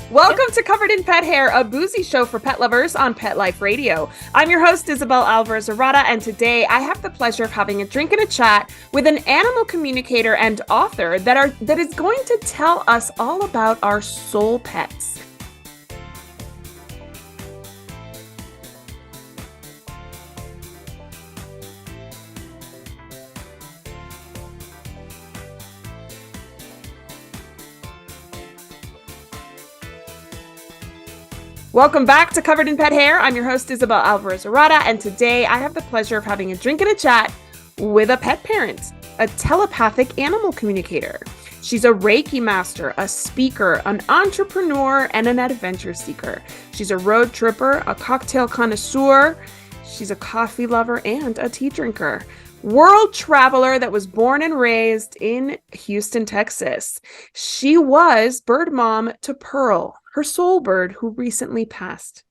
Welcome to Covered in Pet Hair, a boozy show for pet lovers on Pet Life Radio. I'm your host, Isabel Alvarez-Arata, and today I have the pleasure of having a drink and a chat with an animal communicator and author that is going to tell us all about our soul pets. Welcome back to Covered in Pet Hair. I'm your host, Isabel Alvarez-Arata, and today I have the pleasure of having a drink and a chat with a pet parent, a telepathic animal communicator. She's a Reiki master, a speaker, an entrepreneur, and an adventure seeker. She's a road tripper, a cocktail connoisseur. She's a coffee lover and a tea drinker. World traveler that was born and raised in Houston, Texas. She was bird mom to Pearl, her soul bird who recently passed,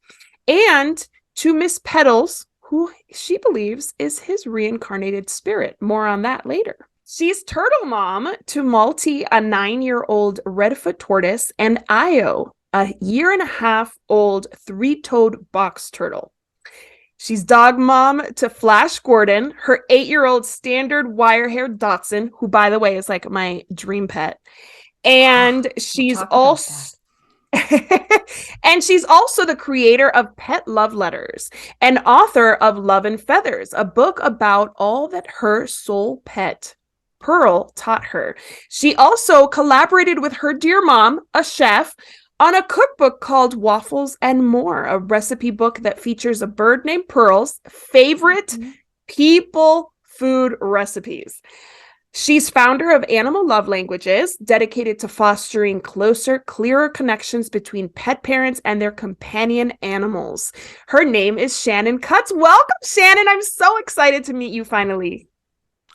and to Miss Petals, who she believes is his reincarnated spirit. More on that later. She's turtle mom to Malty, a 9-year-old redfoot tortoise, and Io, a 1.5-year-old 3-toed box turtle. She's dog mom to Flash Gordon, her 8-year-old standard wire-haired Dachshund, who, by the way, is like my dream pet. And she's also and she's also the creator of Pet Love Letters and author of Love and Feathers, a book about all that her soul pet, Pearl, taught her. She also collaborated with her dear mom, a chef, on a cookbook called Waffles and More, a recipe book that features a bird named Pearl's favorite people food recipes. She's founder of Animal Love Languages, dedicated to fostering closer, clearer connections between pet parents and their companion animals. Her name is Shannon Cutts. Welcome, Shannon. I'm so excited to meet you finally.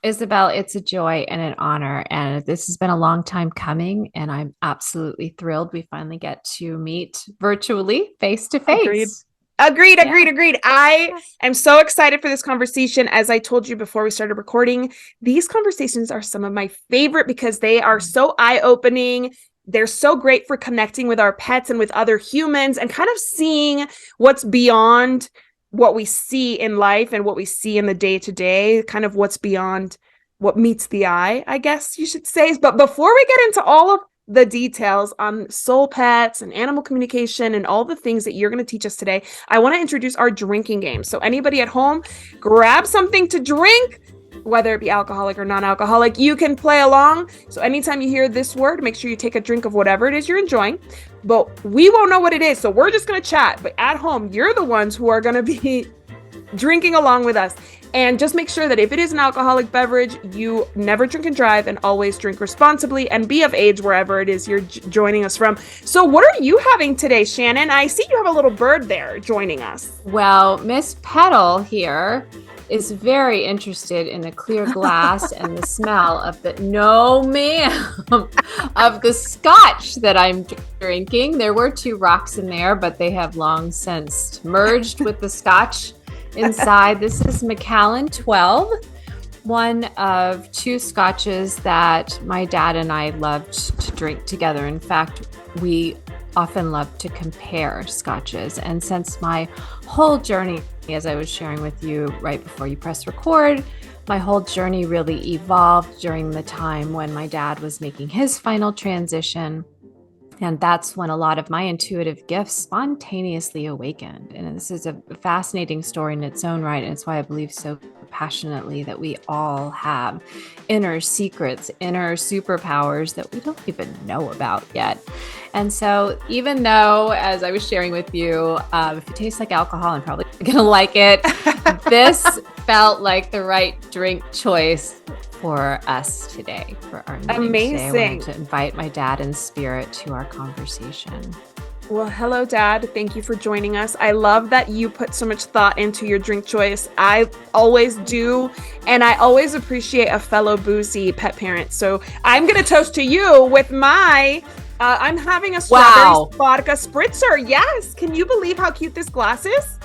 Isabel, it's a joy and an honor, and this has been a long time coming, and I'm absolutely thrilled we finally get to meet virtually, face to face. Agreed. I am so excited for this conversation. As I told you before we started recording, these conversations are some of my favorite because they are so eye-opening. They're so great for connecting with our pets and with other humans and kind of seeing what's beyond what we see in life and what we see in the day-to-day, kind of what's beyond what meets the eye, I guess you should say. But before we get into all of the details on soul pets and animal communication and all the things that you're going to teach us today, I want to introduce our drinking game. So anybody at home, grab something to drink, whether it be alcoholic or non-alcoholic, you can play along. So anytime you hear this word, make sure you take a drink of whatever it is you're enjoying, but we won't know what it is. So we're just going to chat, but at home, you're the ones who are going to be drinking along with us. And just make sure that if it is an alcoholic beverage, you never drink and drive, and always drink responsibly and be of age wherever it is you're joining us from. So what are you having today, Shannon? I see you have a little bird there joining us. Well, Miss Petal here is very interested in the clear glass and the smell of the of the scotch that I'm drinking. There were 2 rocks in there, but they have long since merged with the scotch inside. This is Macallan 12, one of 2 scotches that my dad and I loved to drink together. In fact, we often love to compare scotches. And since my whole journey, as I was sharing with you right before you press record, my whole journey really evolved during the time when my dad was making his final transition. And that's when a lot of my intuitive gifts spontaneously awakened. And this is a fascinating story in its own right. And it's why I believe so passionately that we all have inner secrets, inner superpowers that we don't even know about yet. And so even though, as I was sharing with you, if it tastes like alcohol, I'm probably going to like it, this felt like the right drink choice for us today, for our meeting. Amazing. Today. I wanted to invite my dad in spirit to our conversation. Well, hello, Dad. Thank you for joining us. I love that you put so much thought into your drink choice. I always do, and I always appreciate a fellow boozy pet parent. So I'm going to toast to you with my, I'm having a strawberry vodka spritzer. Yes. Can you believe how cute this glass is?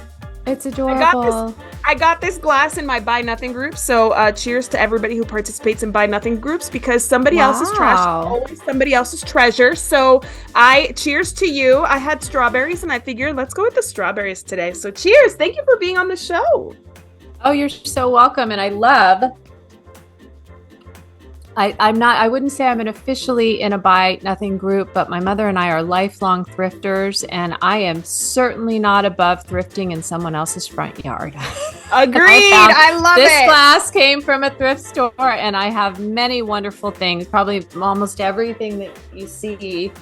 It's adorable. I I got this glass in my Buy Nothing group. So cheers to everybody who participates in Buy Nothing groups, because somebody else's trash is always somebody else's treasure. So cheers to you. I had strawberries and I figured let's go with the strawberries today. So cheers. Thank you for being on the show. Oh, you're so welcome. And I wouldn't say I'm officially in a Buy Nothing group, but my mother and I are lifelong thrifters, and I am certainly not above thrifting in someone else's front yard. Agreed. I love it. This glass came from a thrift store, and I have many wonderful things. Probably almost everything that you see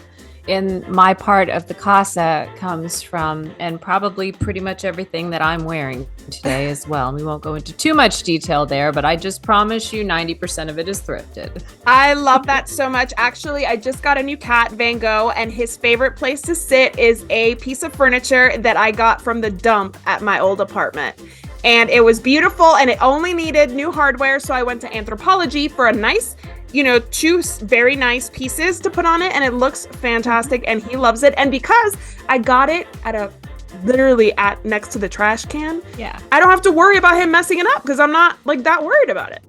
in my part of the casa comes from, and probably pretty much everything that I'm wearing today as well. We won't go into too much detail there, but I just promise you 90% of it is thrifted. I love that so much. Actually, I just got a new cat, Van Gogh, and his favorite place to sit is a piece of furniture that I got from the dump at my old apartment. And it was beautiful, and it only needed new hardware, so I went to Anthropologie for a nice, two very nice pieces to put on it, and it looks fantastic, and he loves it. And because I got it literally next to the trash can, I don't have to worry about him messing it up because I'm not that worried about it.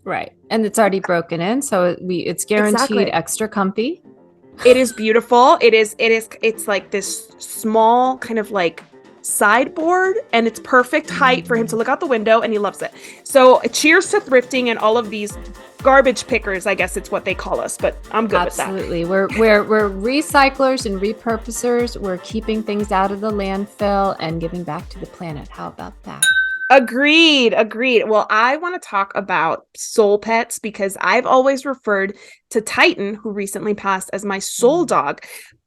Right. And it's already broken in, so it's guaranteed extra comfy. It is beautiful. It's like this small kind of sideboard, and it's perfect height for him to look out the window, and he loves it. So cheers to thrifting and all of these garbage pickers, I guess it's what they call us, but I'm good with that. Absolutely. We're recyclers and repurposers. We're keeping things out of the landfill and giving back to the planet. How about that? Agreed. Well, I want to talk about soul pets because I've always referred to Titan, who recently passed, as my soul dog.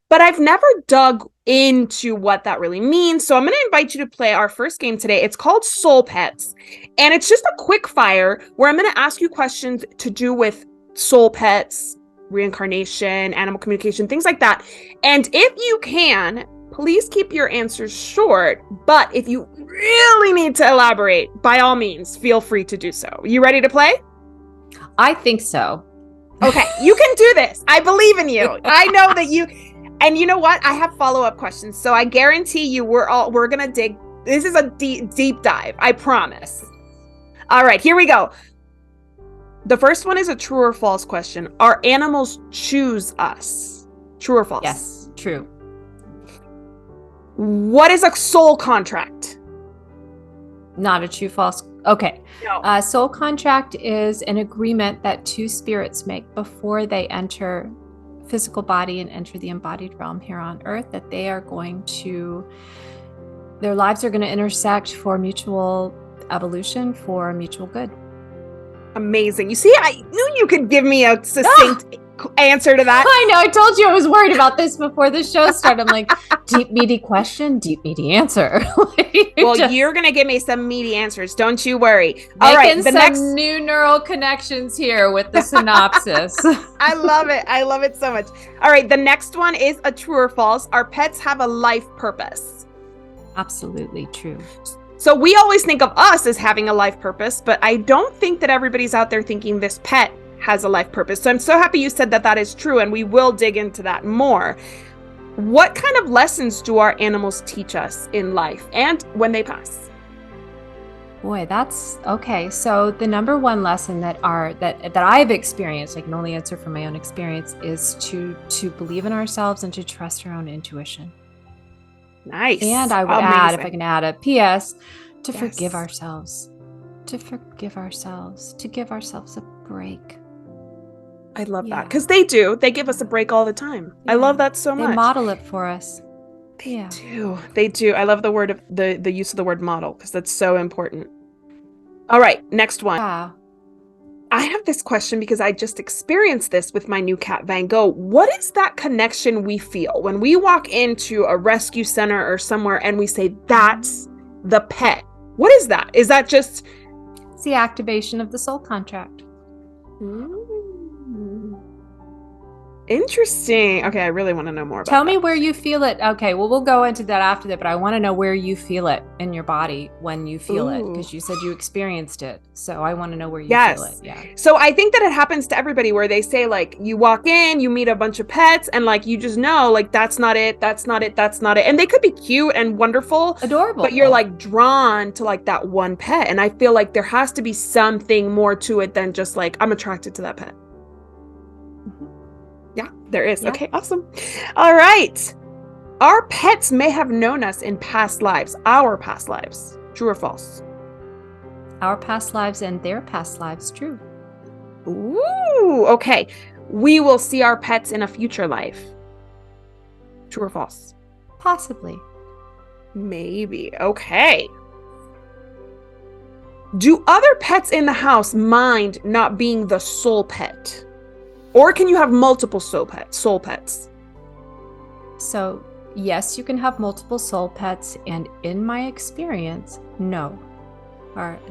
But I've never dug into what that really means. So I'm going to invite you to play our first game today. It's called Soul Pets. And it's just a quick fire where I'm going to ask you questions to do with soul pets, reincarnation, animal communication, things like that. And if you can, please keep your answers short. But if you really need to elaborate, by all means, feel free to do so. You ready to play? I think so. Okay, you can do this. I believe in you. I know that you... And you know what? I have follow-up questions. So I guarantee you we're going to dig. This is a deep dive. I promise. All right, here we go. The first one is a true or false question. Are animals choose us? True or false? Yes, true. What is a soul contract? Not a true false. Okay. No. Soul contract is an agreement that two spirits make before they enter physical body and enter the embodied realm here on earth, that their lives are going to intersect for mutual evolution, for mutual good. Amazing. You see, I knew you could give me a succinct answer to that. I know. I told you I was worried about this before the show started. I'm like, deep, meaty question, deep, meaty answer. You're going to give me some meaty answers. Don't you worry. All right. Making some new neural connections here with the synopsis. I love it. I love it so much. All right. The next one is a true or false. Our pets have a life purpose. Absolutely true. So we always think of us as having a life purpose, but I don't think that everybody's out there thinking this pet has a life purpose. So I'm so happy you said that is true, and we will dig into that more. What kind of lessons do our animals teach us in life and when they pass? Boy, that's okay. So the number one lesson that I've experienced, I can only answer from my own experience, is to believe in ourselves and to trust our own intuition. Nice. And I would add, if I can add a PS, to forgive ourselves, to give ourselves a break. I love that, because they give us a break all the time. I love that so much. They model it for us. They do. I love the use of the word model, because that's so important. All right, next one. Wow. I have this question because I just experienced this with my new cat, Van Gogh. What is that connection we feel when we walk into a rescue center or somewhere and we say, that's the pet? What is that? Is that just... It's the activation of the soul contract. Interesting. Okay, I really want to know more about Tell me that. where you feel it. Okay, well, we'll go into that after that, but I want to know where you feel it in your body when you feel it, Ooh. because you said you experienced it. So I want to know where you feel it. Yes. Yeah. So I think that it happens to everybody where they say like you walk in, you meet a bunch of pets and like you just know like that's not it, that's not it, that's not it. And they could be cute and wonderful, but you're Adorable. like drawn to like that one pet. And I feel like there has to be something more to it than just like I'm attracted to that pet. Mhm. Yeah, there is. Yeah. Okay, awesome. All right. Our pets may have known us in past lives, our past lives. True or false? Our past lives and their past lives, true. Ooh, okay. We will see our pets in a future life. True or false? Possibly. Maybe. Okay. Do other pets in the house mind not being the sole pet? Or can you have multiple soul pets? So, yes, you can have multiple soul pets, and in my experience, no.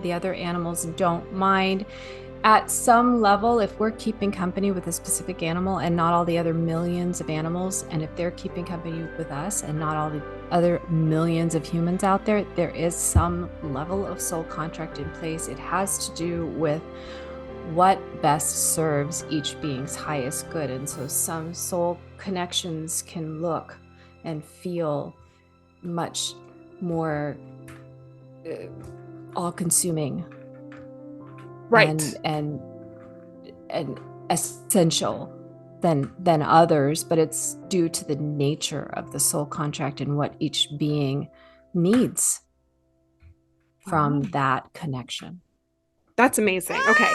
The other animals don't mind. At some level, if we're keeping company with a specific animal and not all the other millions of animals, and if they're keeping company with us and not all the other millions of humans out there, there is some level of soul contract in place. It has to do with what best serves each being's highest good. And so some soul connections can look and feel much more all-consuming Right. and essential than others, but it's due to the nature of the soul contract and what each being needs from Oh, that connection. that's amazing. Okay.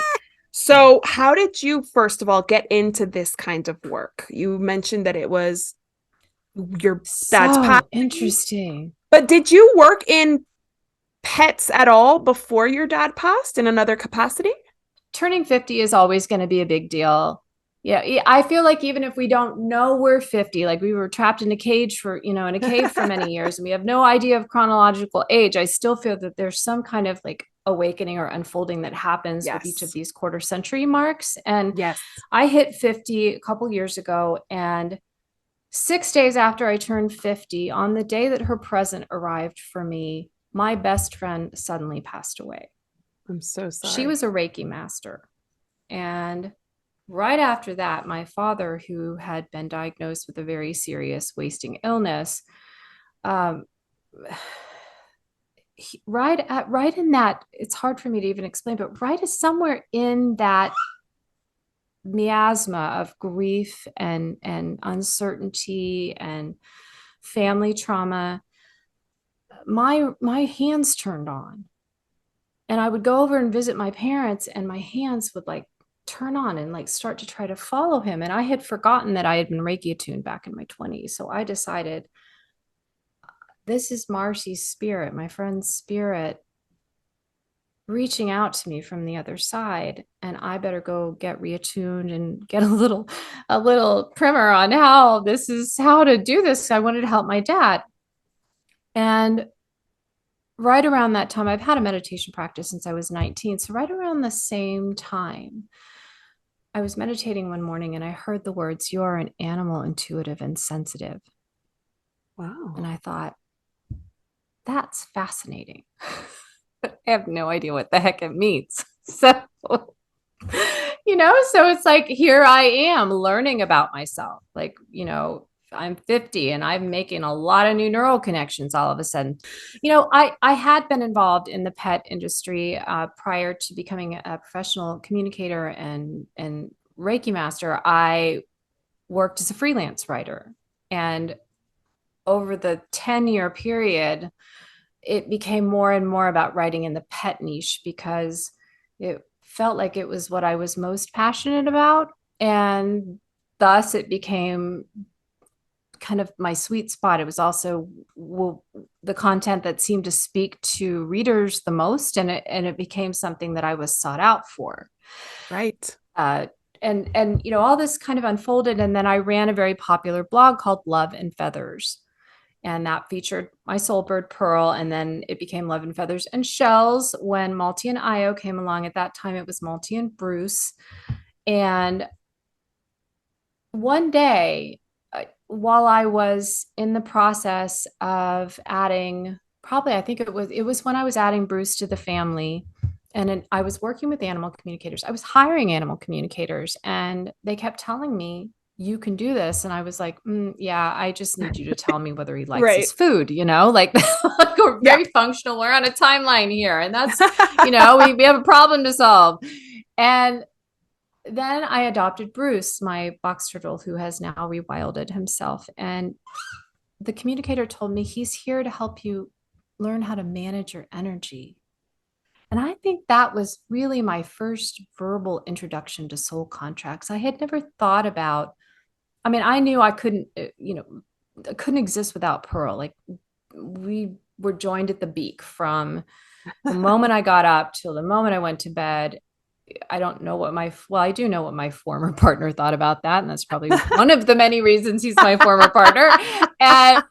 So, how did you, first of all, get into this kind of work? You mentioned that it was your dad's So passion, interesting. but did you work in pets at all before your dad passed in another capacity? Turning 50 is always going to be a big deal. Yeah, I feel like even if we don't know we're 50, like we were trapped in a cage for, in a cave for many years and we have no idea of chronological age, I still feel that there's some kind of like awakening or unfolding that happens with each of Yes. these quarter century marks. And Yes. I hit 50 a couple years ago, and 6 days after I turned 50, on the day that her present arrived for me, my best friend suddenly passed away. I'm so She sorry. was a Reiki master. And right after that, my father, who had been diagnosed with a very serious wasting illness, um, right in that, it's hard for me to even explain, but right is somewhere in that miasma of grief and uncertainty and family trauma, my hands turned on, and I would go over and visit my parents, and my hands would like turn on and like start to try to follow him. And I had forgotten that I had been Reiki attuned back in my 20s. So I decided, this is Marcy's spirit, my friend's spirit, reaching out to me from the other side, and I better go get reattuned and get a little primer on how to do this. I wanted to help my dad. And right around that time, I've had a meditation practice since I was 19. So right around the same time, I was meditating one morning and I heard the words, "You are an animal, intuitive and sensitive." And Wow. I thought, that's fascinating. I have no idea what the heck it means. So, so it's like, here I am learning about myself. Like, I'm 50 and I'm making a lot of new neural connections all of a sudden. I had been involved in the pet industry prior to becoming a professional communicator and Reiki master. I worked as a freelance writer. And over the 10-year period, it became more and more about writing in the pet niche because it felt like it was what I was most passionate about. And thus it became kind of my sweet spot. It was also the content that seemed to speak to readers the most, and it became something that I was sought out for. Right. Uh, and all this kind of unfolded, and then I ran a very popular blog called Love and Feathers, and that featured my soul bird Pearl, and then it became Love and Feathers and Shells when Malty and Io came along. At that time, it was Malty and Bruce, and one day, while I was in the process of adding, probably I think it was when I was adding Bruce to the family, and I was working with animal communicators. I was hiring animal communicators, and they kept telling me, "You can do this," and I was like, "Yeah, I just need you to tell me whether he likes his Right. food." Like, like we're Yeah. very functional. We're on a timeline here, and that's we have a problem to solve, and then I adopted Bruce, my box turtle, who has now rewilded himself. And the communicator told me he's here to help you learn how to manage your energy. And I think that was really my first verbal introduction to soul contracts. I had never thought about, I mean, I knew I couldn't, I couldn't exist without Pearl. Like we were joined at the beak from the moment I got up till the moment I went to bed. I don't know what I do know what my former partner thought about that. And that's probably one of the many reasons he's my former partner. And,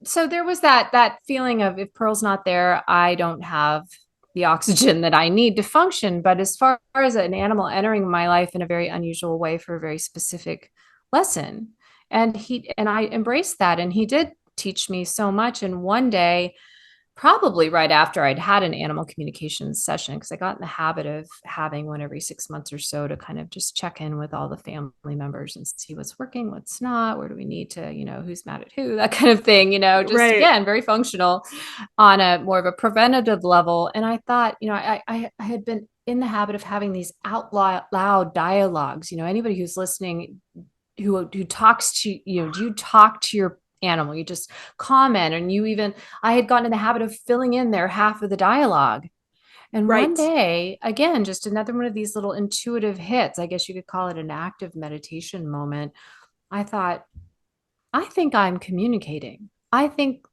so there was that feeling of if Pearl's not there, I don't have the oxygen that I need to function. But as far as an animal entering my life in a very unusual way for a very specific lesson, and I embraced that. And he did teach me so much. And one day, probably right after I'd had an animal communication session, because I got in the habit of having one every 6 months or so to kind of just check in with all the family members and see what's working, what's not, where do we need to, who's mad at who, that kind of thing, just Right. again, very functional on a more of a preventative level. And I thought, I had been in the habit of having these out loud dialogues. Anybody who's listening who talks to do you talk to your animal, you just comment, and I had gotten in the habit of filling in their half of the dialogue. And one Right. day, again, just another one of these little intuitive hits, I guess you could call it an active meditation moment. I thought, I think I'm communicating. I think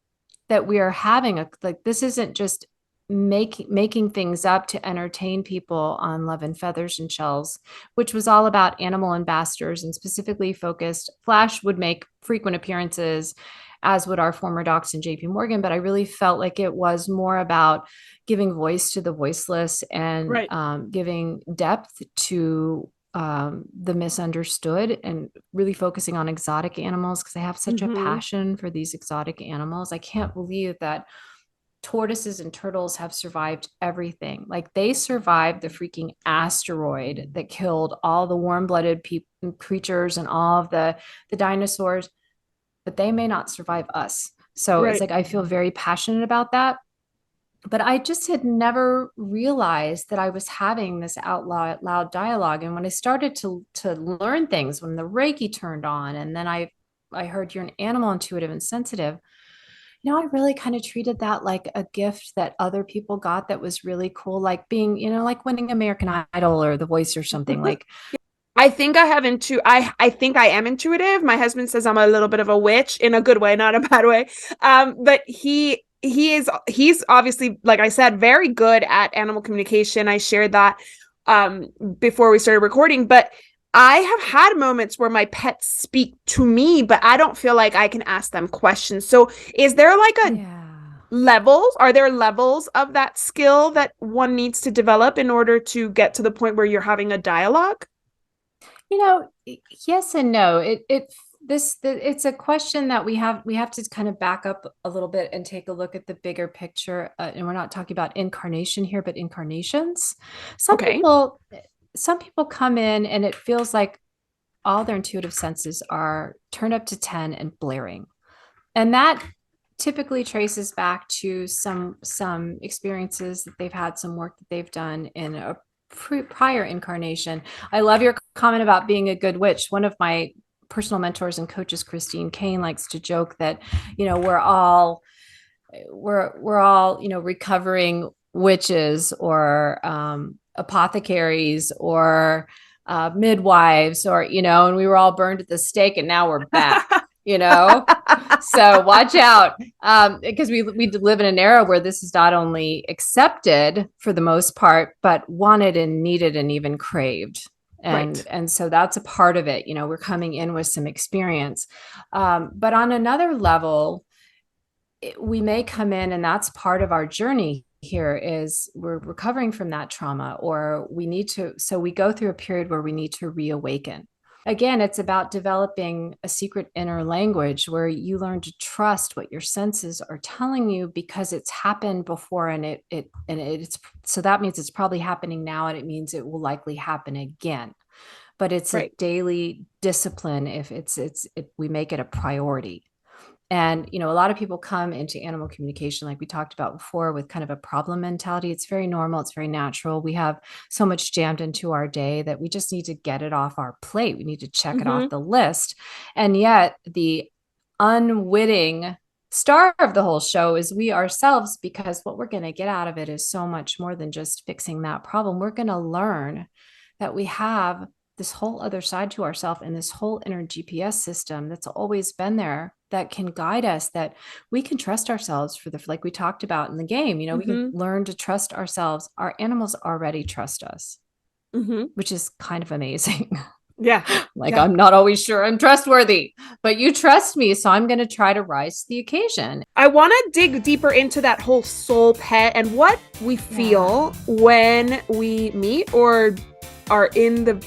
that we are having this isn't just making things up to entertain people on Love and Feathers and Shells, which was all about animal ambassadors and specifically focused. Flash would make frequent appearances, as would our former docs in JP Morgan, but I really felt like it was more about giving voice to the voiceless and Right. giving depth to the misunderstood, and really focusing on exotic animals because I have such a Hmm. passion for these exotic animals. I can't believe that tortoises and turtles have survived everything. Like they survived the freaking asteroid that killed all the warm-blooded creatures and all of the dinosaurs, but they may not survive us. So it's Right. like I feel very passionate about that. But I just had never realized that I was having this out loud dialogue. And when I started to learn things, when the Reiki turned on, and then I heard you're an animal intuitive and sensitive, I really kind of treated that like a gift that other people got that was really cool, like being, like winning American Idol or The Voice or something. Like, I think I have I think I am intuitive. My husband says I'm a little bit of a witch in a good way, not a bad way. But he's obviously, like I said, very good at animal communication. I shared that before we started recording, but I have had moments where my pets speak to me, but I don't feel like I can ask them questions. So is there like a yeah. levels? Are there levels of that skill that one needs to develop in order to get to the point where you're having a dialogue? You know, yes and no. It's a question that we have to kind of back up a little bit and take a look at the bigger picture. And we're not talking about incarnation here, but incarnations. Some Okay. people, some people come in and it feels like all their intuitive senses are turned up to 10 and blaring. And that typically traces back to some experiences that they've had, some work that they've done in a prior incarnation. I love your comment about being a good witch. One of my personal mentors and coaches, Christine Kane, likes to joke that we're all recovering witches or apothecaries or midwives, or and we were all burned at the stake and now we're back. So watch out, because we live in an era where this is not only accepted for the most part, but wanted and needed and even craved. And Right. and so that's a part of it. We're coming in with some experience, but on another level, we may come in, and that's part of our journey here, is we're recovering from that trauma, or we need to, so we go through a period where we need to reawaken. again, it's about developing a secret inner language where you learn to trust what your senses are telling you because it's happened before, and it's so that means it's probably happening now, and it means it will likely happen again. But it's a Right. daily discipline if we make it a priority. And, a lot of people come into animal communication, like we talked about before, with kind of a problem mentality. It's very normal. It's very natural. We have so much jammed into our day that we just need to get it off our plate. We need to check it Mm-hmm. off the list. And yet, the unwitting star of the whole show is we ourselves, because what we're going to get out of it is so much more than just fixing that problem. We're going to learn that we have this whole other side to ourselves and this whole inner GPS system that's always been there that can guide us, that we can trust ourselves like we talked about in the game. We can Mm-hmm. learn to trust ourselves. Our animals already trust us, Mm-hmm. which is kind of amazing. Yeah. Like, Yeah. I'm not always sure I'm trustworthy, but you trust me. So I'm going to try to rise to the occasion. I want to dig deeper into that whole soul pet and what we feel when we meet or are in the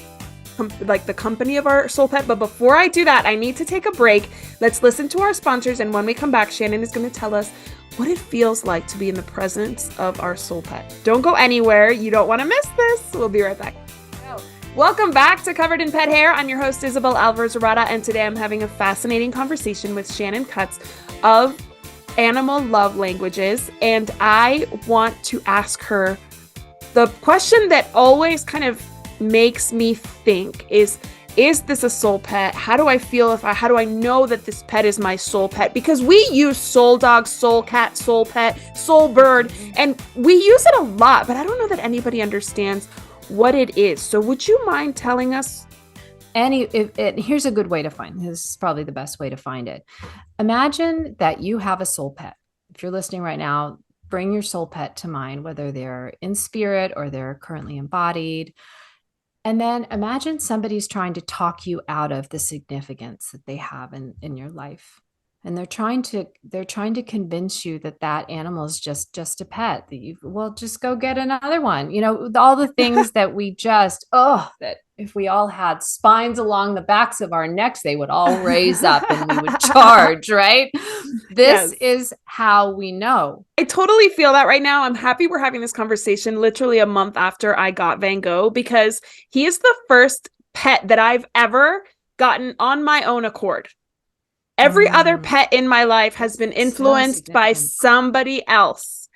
company of our soul pet. But before I do that, I need to take a break. Let's listen to our sponsors, and when we come back, Shannon is going to tell us what it feels like to be in the presence of our soul pet. Don't go anywhere. You don't want to miss this. We'll be right back. Welcome back to Covered in Pet Hair. I'm your host, Isabel Alvarez-Arata, and today I'm having a fascinating conversation with Shannon Cutts of Animal Love Languages, and I want to ask her the question that always kind of makes me think is this a soul pet? How do I feel how do I know that this pet is my soul pet? Because we use soul dog, soul cat, soul pet, soul bird, and we use it a lot, but I don't know that anybody understands what it is. So would you mind telling us? Here's a good way to find this. Is probably the best way to find it. Imagine that you have a soul pet. If you're listening right now, bring your soul pet to mind, whether they're in spirit or they're currently embodied. And then imagine somebody's trying to talk you out of the significance that they have in your life. And they're trying to convince you that animal is just a pet, that just go get another one. All the things that that if we all had spines along the backs of our necks, they would all raise up and we would charge, right? This Yes. is how we know. I totally feel that right now. I'm happy we're having this conversation literally a month after I got Van Gogh, because he is the first pet that I've ever gotten on my own accord. Every other pet in my life has been influenced by somebody else.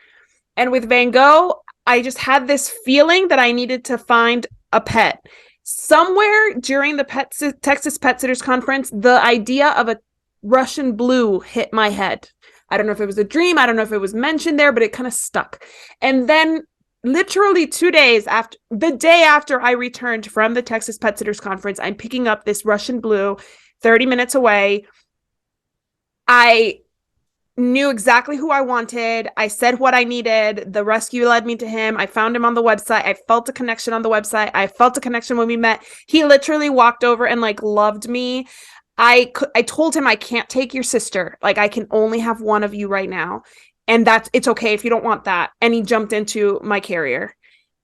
And with Van Gogh, I just had this feeling that I needed to find a pet. Somewhere during the Texas Pet Sitters Conference, the idea of a Russian blue hit my head. I don't know if it was a dream. I don't know if it was mentioned there, but it kind of stuck. And then literally 2 days after, the day after I returned from the Texas Pet Sitters Conference, I'm picking up this Russian blue 30 minutes away. I knew exactly who I wanted. I said what I needed. The rescue led me to him. I found him on the website. I felt a connection on the website. I felt a connection when we met. He literally walked over and loved me. I told him, I can't take your sister. I can only have one of you right now. And it's okay if you don't want that. And he jumped into my carrier.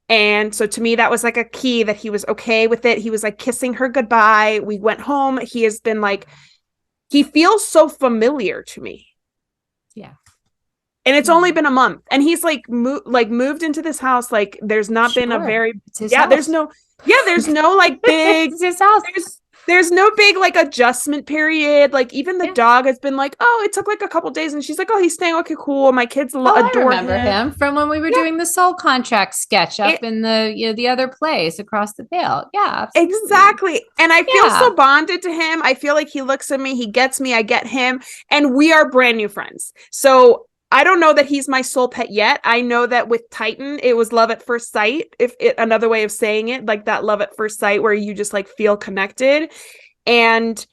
And so to me, that was a key that he was okay with it. He was kissing her goodbye. We went home. He has been he feels so familiar to me. Yeah. And it's only been a month, and he's moved into this house. There's not been a very, house. there's no big, it's his house. There's no big adjustment period. Even the dog has been oh, it took a couple days, and she's oh, he's staying. Okay, cool. My kids adore I remember him from when we were doing the soul contract sketch up in the other place across the veil. Yeah, absolutely. Exactly. And I feel so bonded to him. I feel he looks at me, he gets me, I get him, and we are brand new friends. So I don't know that he's my soul pet yet. I know that with Titan, it was love at first sight. Another way of saying it, that love at first sight where you just feel connected. And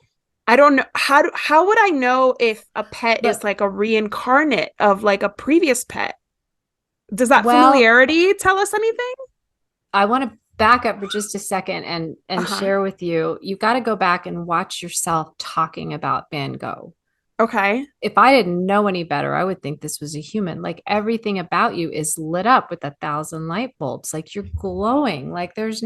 I don't know how would I know if a pet is a reincarnate of a previous pet? Does that familiarity tell us anything? I want to back up for just a second and share with you. You've got to go back and watch yourself talking about Van Gogh. Okay. If I didn't know any better, I would think this was a human. Like everything about you is lit up with 1,000 light bulbs. Like you're glowing. Like there's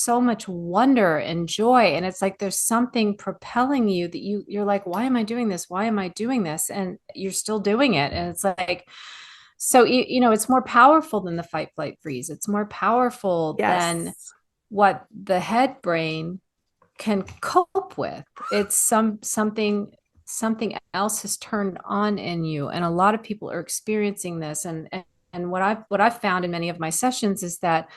so much wonder and joy, and it's like there's something propelling you that you're like, why am I doing this? Why am I doing this? And you're still doing it, and it's like, so it's more powerful than the fight, flight, freeze. It's more powerful than Yes. what the head brain can cope with. It's something else has turned on in you, and a lot of people are experiencing this. And what I've found in many of my sessions is that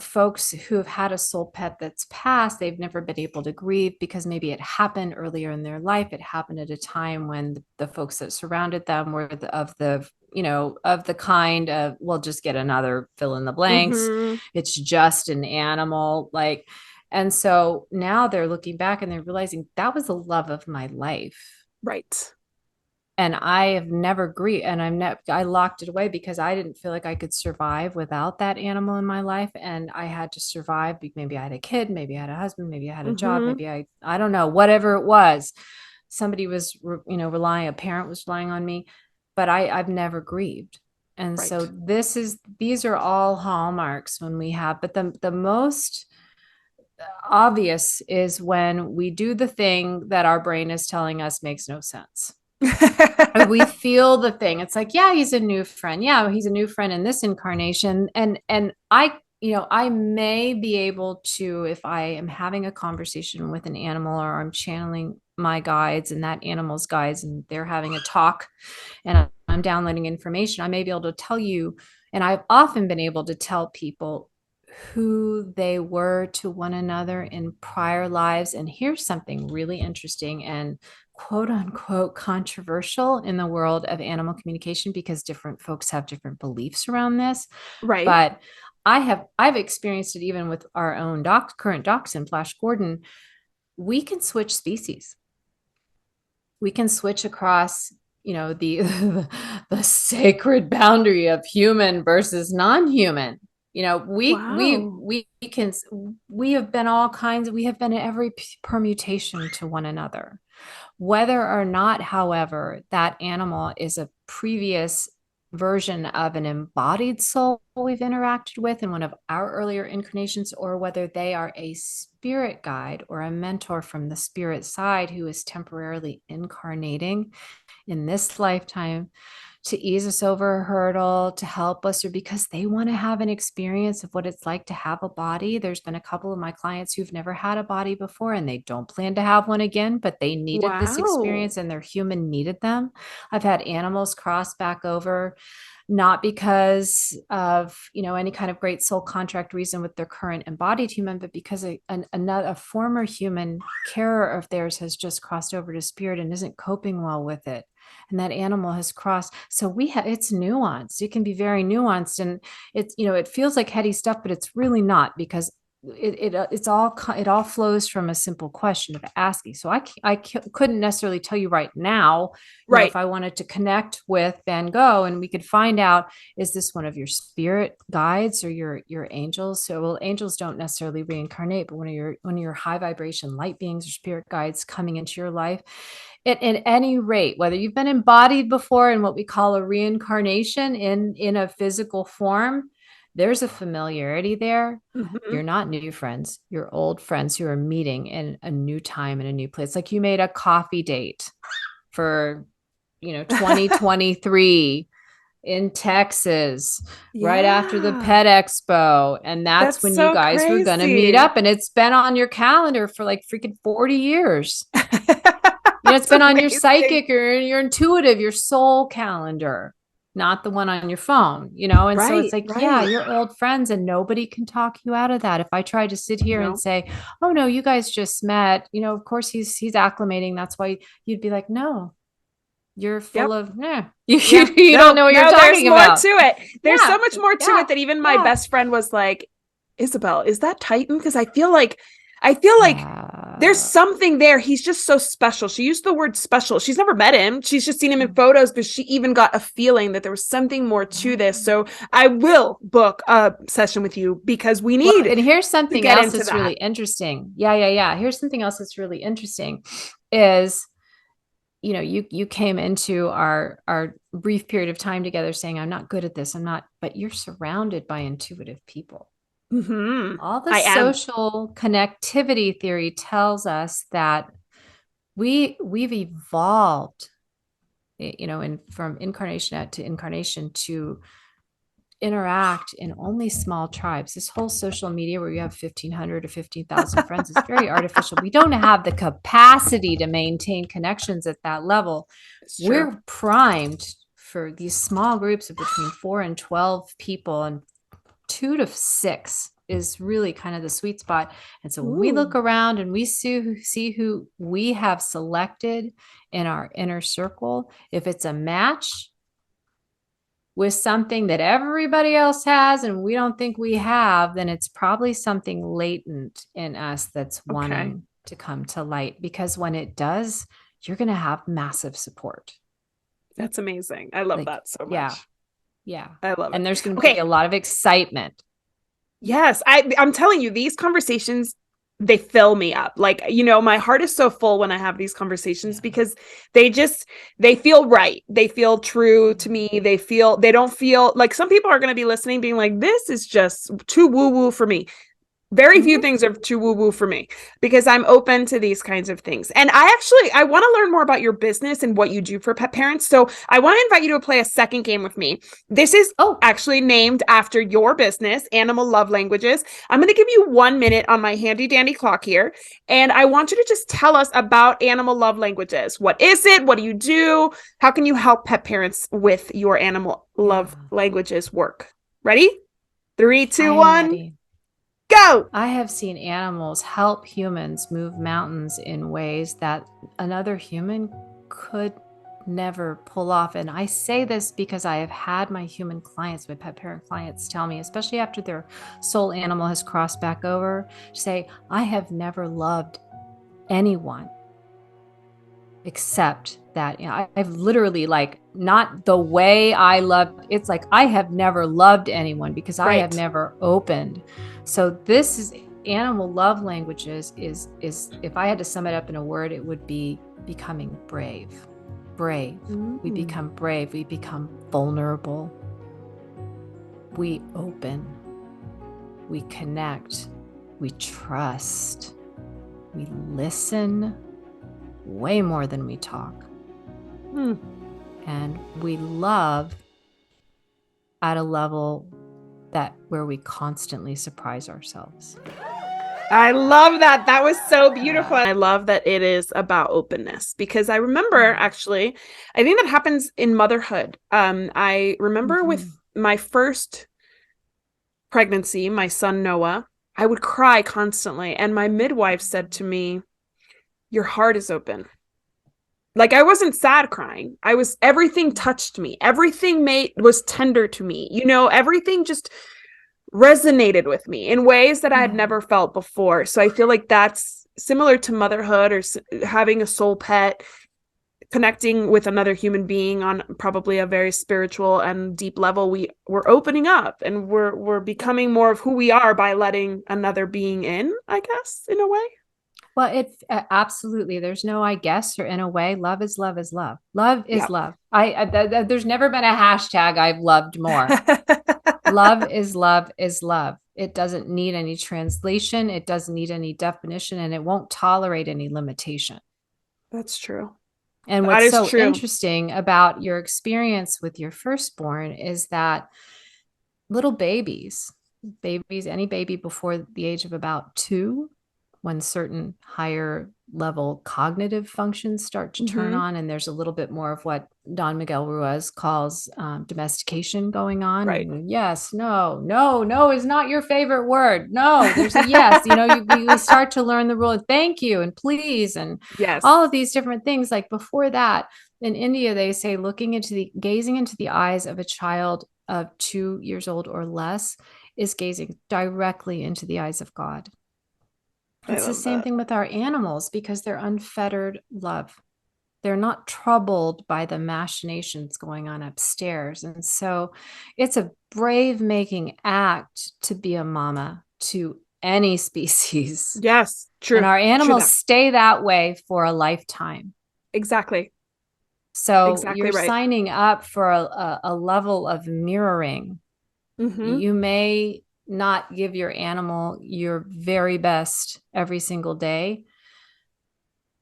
folks who have had a soul pet that's passed, they've never been able to grieve because maybe it happened earlier in their life. It happened at a time when the folks that surrounded them were of the kind of, well, just get another fill in the blanks. Mm-hmm. It's just an animal. Like, and so now they're looking back and they're realizing that was the love of my life. Right. And I have never grieved, and I locked it away because I didn't feel like I could survive without that animal in my life. And I had to survive. Maybe I had a kid, maybe I had a husband, maybe I had a job, Mm-hmm. maybe I don't know, whatever it was. Somebody was, a parent was relying on me, but I've never grieved. And so Right. these are all hallmarks when we have, but the most obvious is when we do the thing that our brain is telling us makes no sense. We feel the thing. It's like, yeah, he's a new friend. Yeah, he's a new friend in this incarnation. And I may be able to, if I am having a conversation with an animal or I'm channeling my guides and that animal's guides and they're having a talk and I'm downloading information, I may be able to tell you, and I've often been able to tell people who they were to one another in prior lives. And here's something really interesting and quote unquote controversial in the world of animal communication, because different folks have different beliefs around this. Right. But I've experienced it even with our own current dachshund, Flash Gordon. We can switch species. We can switch across, the the sacred boundary of human versus non-human. Wow. We have been all kinds, we have been in every permutation to one another. Whether or not, however, that animal is a previous version of an embodied soul we've interacted with in one of our earlier incarnations, or whether they are a spirit guide or a mentor from the spirit side who is temporarily incarnating in this lifetime to ease us over a hurdle, to help us, or because they want to have an experience of what it's like to have a body. There's been a couple of my clients who've never had a body before and they don't plan to have one again, but they needed this Wow. experience and their human needed them. I've had animals cross back over, not because of any kind of great soul contract reason with their current embodied human, but because a former human carer of theirs has just crossed over to spirit and isn't coping well with it, and that animal has crossed. So it's nuanced. It can be very nuanced, and it feels like heady stuff, but it's really not, because it all flows from a simple question of asking. So I couldn't necessarily tell you right now, Right. if I wanted to connect with Van Gogh and we could find out, is this one of your spirit guides or your angels? So, well, angels don't necessarily reincarnate, but one of your high vibration light beings or spirit guides coming into your life. At any rate, whether you've been embodied before in what we call a reincarnation in a physical form, there's a familiarity there. Mm-hmm. You're not new friends. You're old friends who are meeting in a new time and a new place. Like you made a coffee date for 2023 in Texas right after the Yeah. Pet Expo. And that's That's when you so guys were going to meet crazy. up. And it's been on your calendar for like freaking 40 years. It's That's been on your amazing. psychic or your intuitive, your soul calendar, not the one on your phone, And so it's Right, like, yeah, right. you're old friends and nobody can talk you out of that. If I tried to sit here and No. say, oh no, you guys just met, of course he's acclimating. That's why you'd be like, no, you're full Yep. of, nah, you, Yeah. you don't No, know what you're no, there's talking more about. to it. There's so Yeah, much more to yeah, it that even my yeah. best friend was like, Isabel, is that Titan? Because I feel like there's Uh, something there. He's just so special. She used the word special. She's never met him. She's just seen him in photos, but she even got a feeling that there was something more to this. So I will book a session with you because we Well, need and here's to something get else into that's really that. interesting. Yeah, yeah, yeah. Here's something else that's really interesting is you came into our brief period of time together saying, I'm not good at this. I'm not, but you're surrounded by intuitive people. All the I am. social connectivity theory tells us that we've evolved, from incarnation to incarnation to interact in only small tribes. This whole social media where you have 1,500 or 15,000 friends is very artificial. We don't have the capacity to maintain connections at that level. It's true. We're primed for these small groups of between 4 and 12 people, and 2 to 6 is really kind of the sweet spot. And so when we look Ooh. around and we see who we have selected in our inner circle, if it's a match with something that everybody else has and we don't think we have, then it's probably something latent in us that's Okay. wanting to come to light. Because when it does, you're going to have massive support. That's amazing. I love Like, that so yeah, much. yeah. I love it. And there's going to be a Okay. lot of excitement. Yes, I'm telling you, these conversations, they fill me up. Like, my heart is so full when I have these conversations Yeah. because they feel right. They feel true to me. They don't feel like some people are going to be listening being like, this is just too woo woo for me. Very few Mhm. things are too woo woo for me because I'm open to these kinds of things. And I want to learn more about your business and what you do for pet parents. So I want to invite you to play a second game with me. This is Oh, actually named after your business, Animal Love Languages. I'm going to give you 1 minute on my handy dandy clock here. And I want you to just tell us about Animal Love Languages. What is it? What do you do? How can you help pet parents with your Animal yeah. Love Languages work? Ready? Three, two, I am one, ready. go. I have seen animals help humans move mountains in ways that another human could never pull off. And I say this because I have had my human clients, my pet parent clients, tell me, especially after their soul animal has crossed back over, say, I have never loved anyone except that, I've literally, like, not the way I love, it's like I have never loved anyone because I have Right. never opened. So this is animal love languages is if I had to sum it up in a word, it would be becoming brave. We Mm. become brave, we become vulnerable, we open, we connect, we trust, we listen way more than we talk. Mm. And we love at a level where we constantly surprise ourselves. I love that. That was so beautiful. Yeah. I love that it is about openness because I remember Yeah. actually, I think that happens in motherhood. I remember with Mm-hmm. my first pregnancy, my son Noah, I would cry constantly. And my midwife said to me, your heart is open. Like I wasn't sad crying. Everything touched me. Everything was tender to me. Everything just resonated with me in ways that I had Yeah. never felt before. So I feel like that's similar to motherhood or having a soul pet, connecting with another human being on probably a very spiritual and deep level. We're opening up and we're becoming more of who we are by letting another being in, I guess, in a way. Well, it absolutely. There's no I guess or in a way. Love is love is love. Love is Yeah. love. There's never been a hashtag I've loved more. Love is love is love. It doesn't need any translation. It doesn't need any definition, and it won't tolerate any limitation. That's true. And That what's is so true. interesting about your experience with your firstborn is that little babies, any baby before the age of about 2, when certain higher level cognitive functions start to turn Mm-hmm. on, and there's a little bit more of what Don Miguel Ruiz calls domestication going on. Right. And yes, no, no, no is not your favorite word. No, there's a yes. We start to learn the rule of thank you and please and Yes. all of these different things. Like before that, in India, they say gazing into the eyes of a child of 2 years old or less is gazing directly into the eyes of God. I It's the love same that. thing with our animals because they're unfettered love. They're not troubled by the machinations going on upstairs. And so it's a brave making act to be a mama to any species. Yes. And True. our True animals that. stay that way for a lifetime. Exactly. So Exactly you're right. signing up for a level of mirroring. Mm-hmm. You may not give your animal your very best every single day,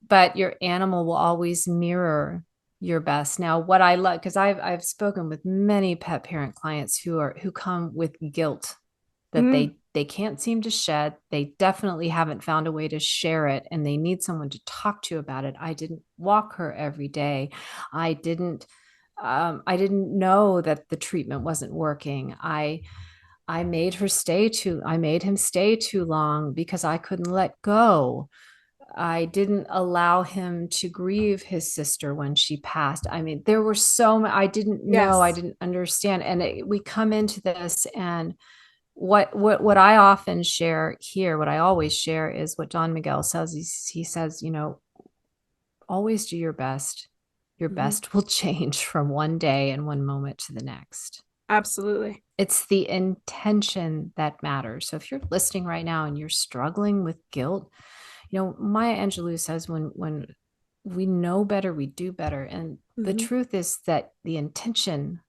but your animal will always mirror your best. Now, what I love, because I've spoken with many pet parent clients who come with guilt that Mm, they can't seem to shed. They definitely haven't found a way to share it, and they need someone to talk to about it. I didn't walk her every day. I didn't. I didn't know that the treatment wasn't working. I made her stay too. I made him stay too long because I couldn't let go. I didn't allow him to grieve his sister when she passed. I mean, there were so many, I didn't know, I yes. didn't understand. And we come into this, and what I often share here, what I always share is what Don Miguel says. He says, always do your best. Your Hmm. best will change from one day and one moment to the next. Absolutely. It's the intention that matters. So if you're listening right now and you're struggling with guilt, Maya Angelou says when we know better, we do better. And the Hmm. truth is that the intention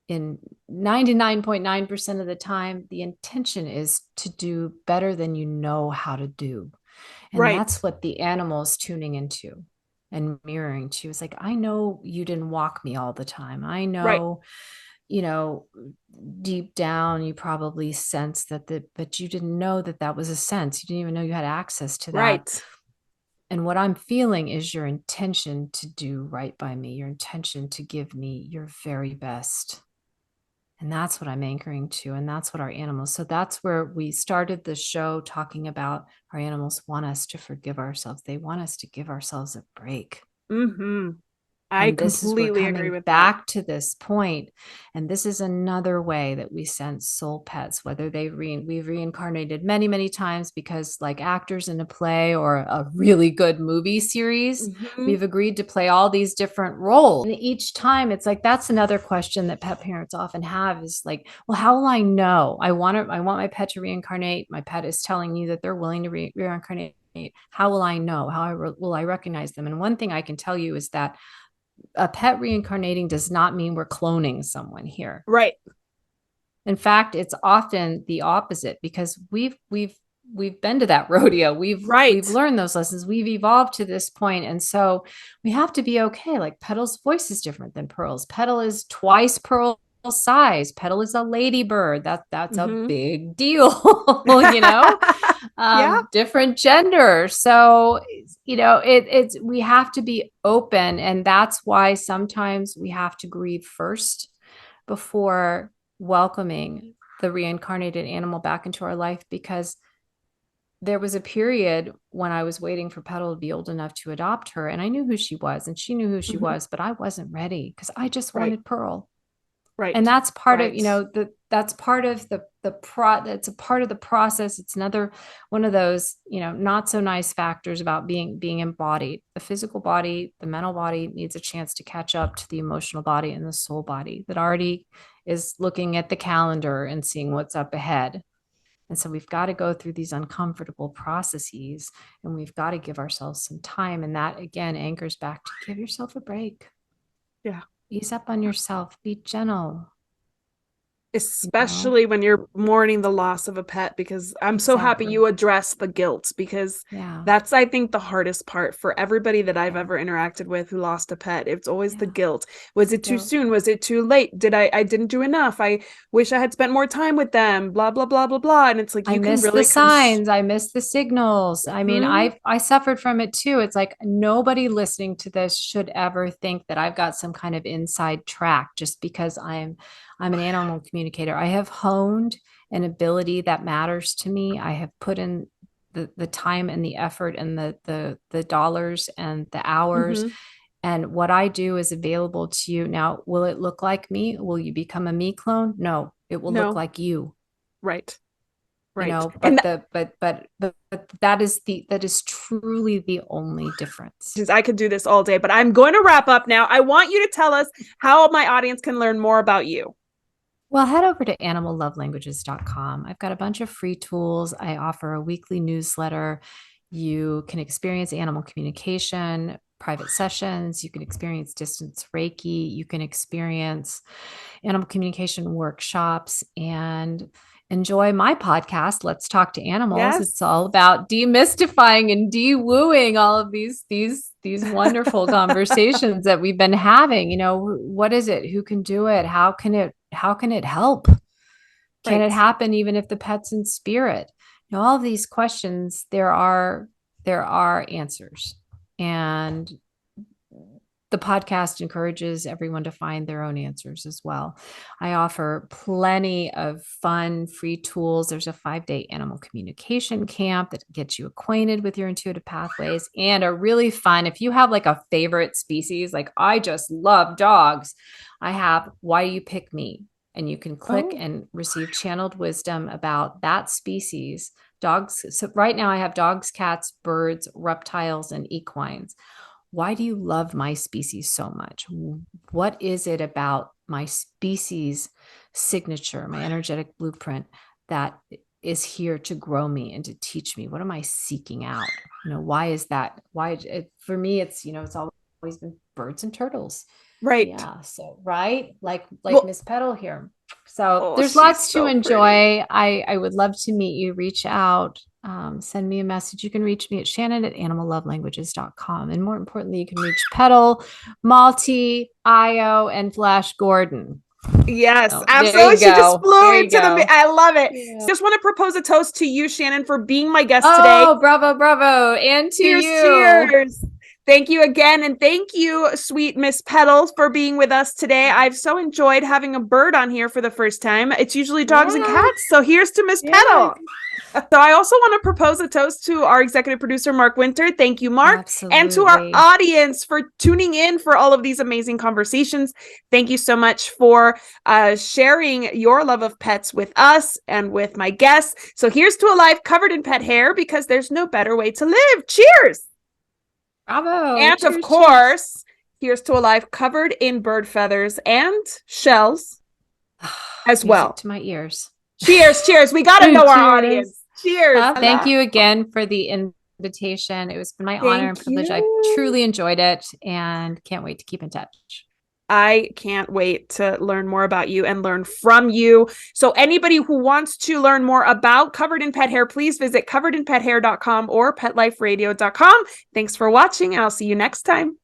in 99.9% of the time, the intention is to do better than you know how to do. And that's Right. what the animal is tuning into and mirroring to. It's like, I know you didn't walk me all the time. I Right. know, you know, deep down, you probably sense but you didn't know that that was a sense. You didn't even know you had access to that. Right. And what I'm feeling is your intention to do right by me, your intention to give me your very best. And that's what I'm anchoring to. And that's what our animals. So that's where we started the show talking about our animals want us to forgive ourselves. They want us to give ourselves a break. Hmm. I And this is, we're completely agree coming with that. back to this point. And this is another way that we sense soul pets, whether we've reincarnated many, many times because, like actors in a play or a really good movie series, Hmm. we've agreed to play all these different roles. And each time it's like, that's another question that pet parents often have is like, well, how will I know? I want my pet to reincarnate. My pet is telling you that they're willing to reincarnate. How will I know? Will I recognize them? And one thing I can tell you is that a pet reincarnating does not mean we're cloning someone here. Right. In fact, it's often the opposite because we've been to that rodeo. We've Right. learned those lessons. We've evolved to this point, and so we have to be okay. Like Petal's voice is different than Pearl's. Petal is twice Pearl's size. Petal is a ladybird. That's a Hmm. big deal, you know. Yeah. Different gender. So it's we have to be open, and that's why sometimes we have to grieve first before welcoming the reincarnated animal back into our life, because there was a period when I was waiting for Petal to be old enough to adopt her, and I knew who she was and she knew who she Hmm. was, but I wasn't ready because I just Right. wanted Pearl. And Right. that's part of, Right. that's part of that's a part of the process. It's another one of those, not so nice factors about being embodied. The physical body, the mental body needs a chance to catch up to the emotional body and the soul body that already is looking at the calendar and seeing what's up ahead. And so we've got to go through these uncomfortable processes, and we've got to give ourselves some time. And that again anchors back to give yourself a break. Yeah. Ease up on yourself. Be gentle. You know, Especially when you're mourning the loss of a pet, because I'm so happy exactly. you address the guilt, because Yeah. that's, I think, the hardest part for everybody that I've Yeah. ever interacted with who lost a pet. It's always the Yeah. guilt. Was The it too guilt. soon? Was it too late? I didn't do enough? I wish I had spent more time with them, blah blah blah blah blah. And it's like I you can miss the really signs. I miss the signals. I mean, Mhm. I suffered from it too. It's like nobody listening to this should ever think that I've got some kind of inside track just because I'm an animal communicator. I have honed an ability that matters to me. I have put in the time and the effort and the dollars and the hours. Mhm. And what I do is available to you. Now, will it look like me? Will you become a me clone? No, it will look No. like you. Right. You Right. know, And but that is truly the only difference. I could do this all day, but I'm going to wrap up now. I want you to tell us how my audience can learn more about you. Well, head over to animallovelanguages.com. I've got a bunch of free tools. I offer a weekly newsletter. You can experience animal communication private sessions. You can experience distance Reiki. You can experience animal communication workshops and enjoy my podcast, Let's Talk to Animals. Yes. It's all about demystifying and de-wooing all of these wonderful conversations that we've been having. What is it? Who can do it? How can it help? Can it happen even if the pet's in spirit? All of these questions, there are answers. And the podcast encourages everyone to find their own answers as well. I offer plenty of fun, free tools. There's a 5-day animal communication camp that gets you acquainted with your intuitive pathways and are really fun. If you have like a favorite species, like I just love dogs, I have Why Do You Pick Me? And you can click and receive channeled wisdom about that species. Dogs. So right now I have dogs, cats, birds, reptiles, and equines. Why do you love my species so much? What is it about my species signature, my energetic blueprint that is here to grow me and to teach me? What am I seeking out? Why is that? For me, it's always been birds and turtles. Right. Yeah. So, right. Like Well, Miss Petal here. So there's lots to enjoy. I would love to meet you. Reach out. Send me a message. You can reach me at shannon@animallovelanguages.com. And more importantly, you can reach Petal, Malty, Io, and Flash Gordon. Yes, absolutely. She just flew into the. I love it. Yeah. Just want to propose a toast to you, Shannon, for being my guest today. Oh, bravo, bravo. And to you. Cheers. Thank you again. And thank you, sweet Miss Petal, for being with us today. I've so enjoyed having a bird on here for the first time. It's usually dogs and cats. So here's to Miss Petal. So I also want to propose a toast to our executive producer, Mark Winter. Thank you, Mark. Absolutely. And to our audience for tuning in for all of these amazing conversations. Thank you so much for sharing your love of pets with us and with my guests. So here's to a life covered in pet hair, because there's no better way to live. Cheers. Bravo. And cheers, of course, here's to a life covered in bird feathers and shells as well. To my ears. Cheers, cheers. We got to know our audience. Cheers. Thank you again for the invitation. It was my honor and privilege. I truly enjoyed it and can't wait to keep in touch. I can't wait to learn more about you and learn from you. So anybody who wants to learn more about Covered in Pet Hair, please visit coveredinpethair.com or petliferadio.com. Thanks for watching, and I'll see you next time.